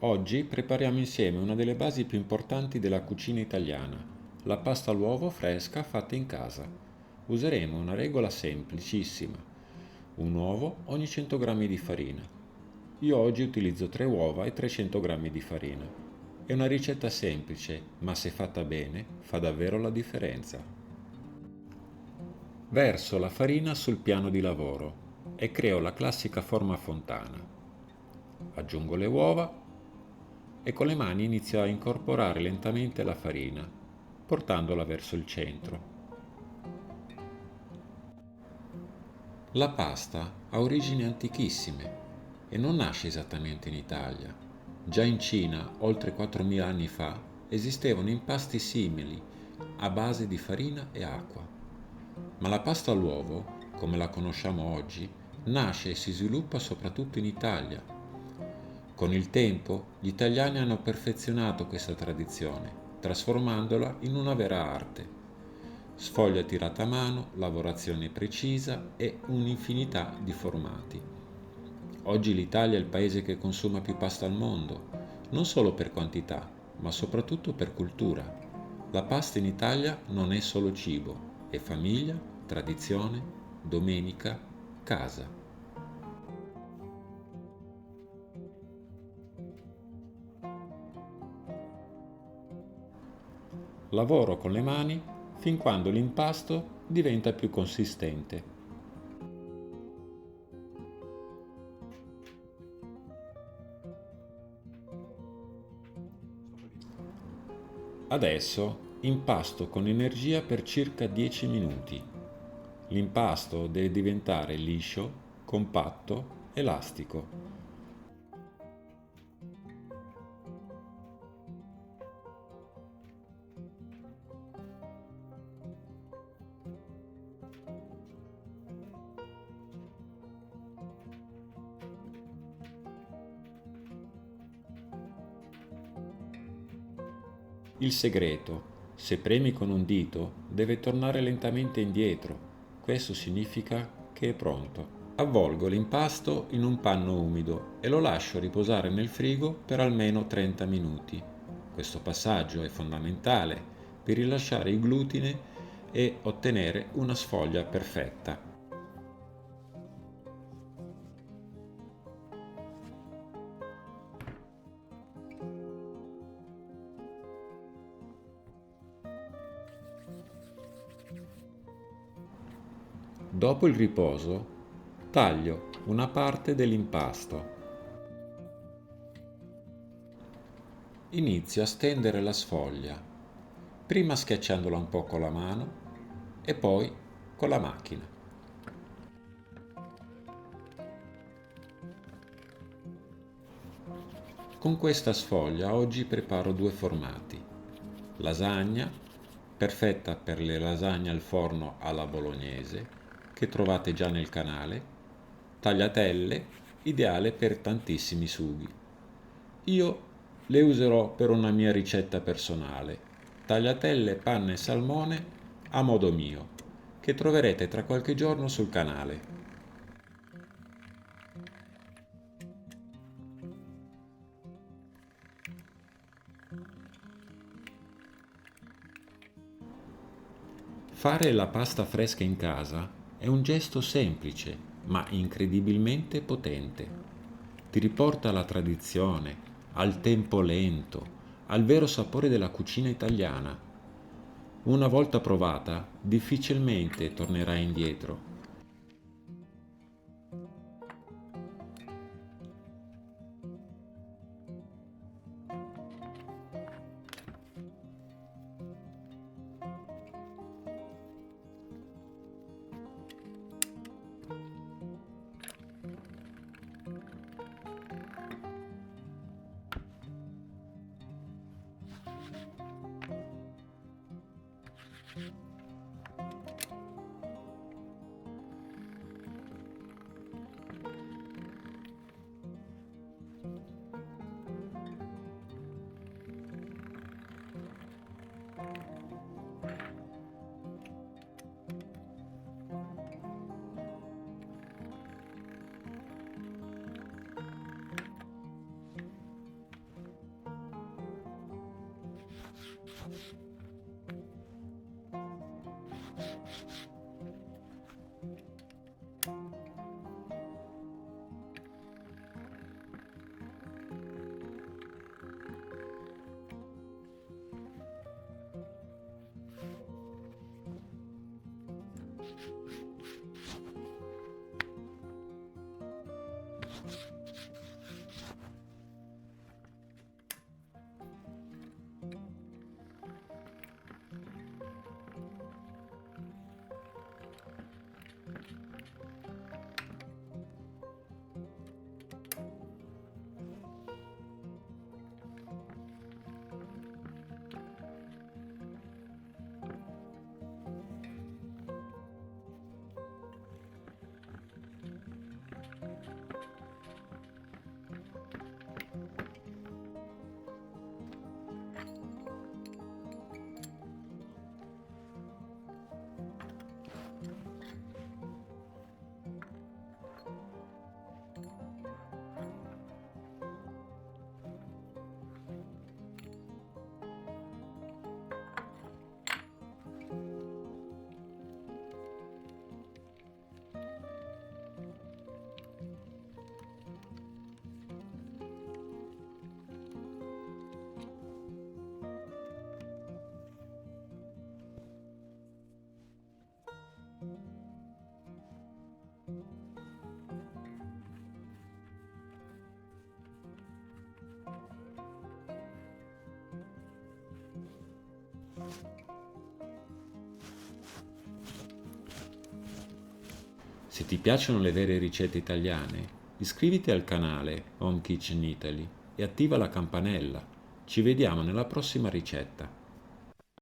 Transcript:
Oggi prepariamo insieme una delle basi più importanti della cucina italiana, la pasta all'uovo fresca fatta in casa. Useremo una regola semplicissima, un uovo ogni 100 g di farina. Io oggi utilizzo 3 uova e 300 g di farina. È una ricetta semplice, ma se fatta bene fa davvero la differenza. Verso la farina sul piano di lavoro e creo la classica forma a fontana. Aggiungo le uova e con le mani inizio a incorporare lentamente la farina, portandola verso il centro. La pasta ha origini antichissime e non nasce esattamente in Italia. Già in Cina, oltre 4.000 anni fa, esistevano impasti simili a base di farina e acqua. Ma la pasta all'uovo, come la conosciamo oggi, nasce e si sviluppa soprattutto in Italia. Con il tempo, gli italiani hanno perfezionato questa tradizione, trasformandola in una vera arte. Sfoglia tirata a mano, lavorazione precisa e un'infinità di formati. Oggi l'Italia è il paese che consuma più pasta al mondo, non solo per quantità, ma soprattutto per cultura. La pasta in Italia non è solo cibo, è famiglia, tradizione, domenica, casa. Lavoro con le mani fin quando l'impasto diventa più consistente. Adesso impasto con energia per circa 10 minuti. L'impasto deve diventare liscio, compatto, elastico. Il segreto, se premi con un dito, deve tornare lentamente indietro. Questo significa che è pronto. Avvolgo l'impasto in un panno umido e lo lascio riposare nel frigo per almeno 30 minuti. Questo passaggio è fondamentale per rilasciare il glutine e ottenere una sfoglia perfetta. Dopo il riposo, taglio una parte dell'impasto. Inizio a stendere la sfoglia, prima schiacciandola un po' con la mano e poi con la macchina. Con questa sfoglia oggi preparo due formati. Lasagna, perfetta per le lasagne al forno alla bolognese, che trovate già nel canale. Tagliatelle, ideale per tantissimi sughi. Io le userò per una mia ricetta personale. Tagliatelle, panna e salmone a modo mio, che troverete tra qualche giorno sul canale. Fare la pasta fresca in casa è un gesto semplice, ma incredibilmente potente. Ti riporta alla tradizione, al tempo lento, al vero sapore della cucina italiana. Una volta provata, difficilmente tornerai indietro. Se ti piacciono le vere ricette italiane, iscriviti al canale Home Kitchen Italy e attiva la campanella. Ci vediamo nella prossima ricetta.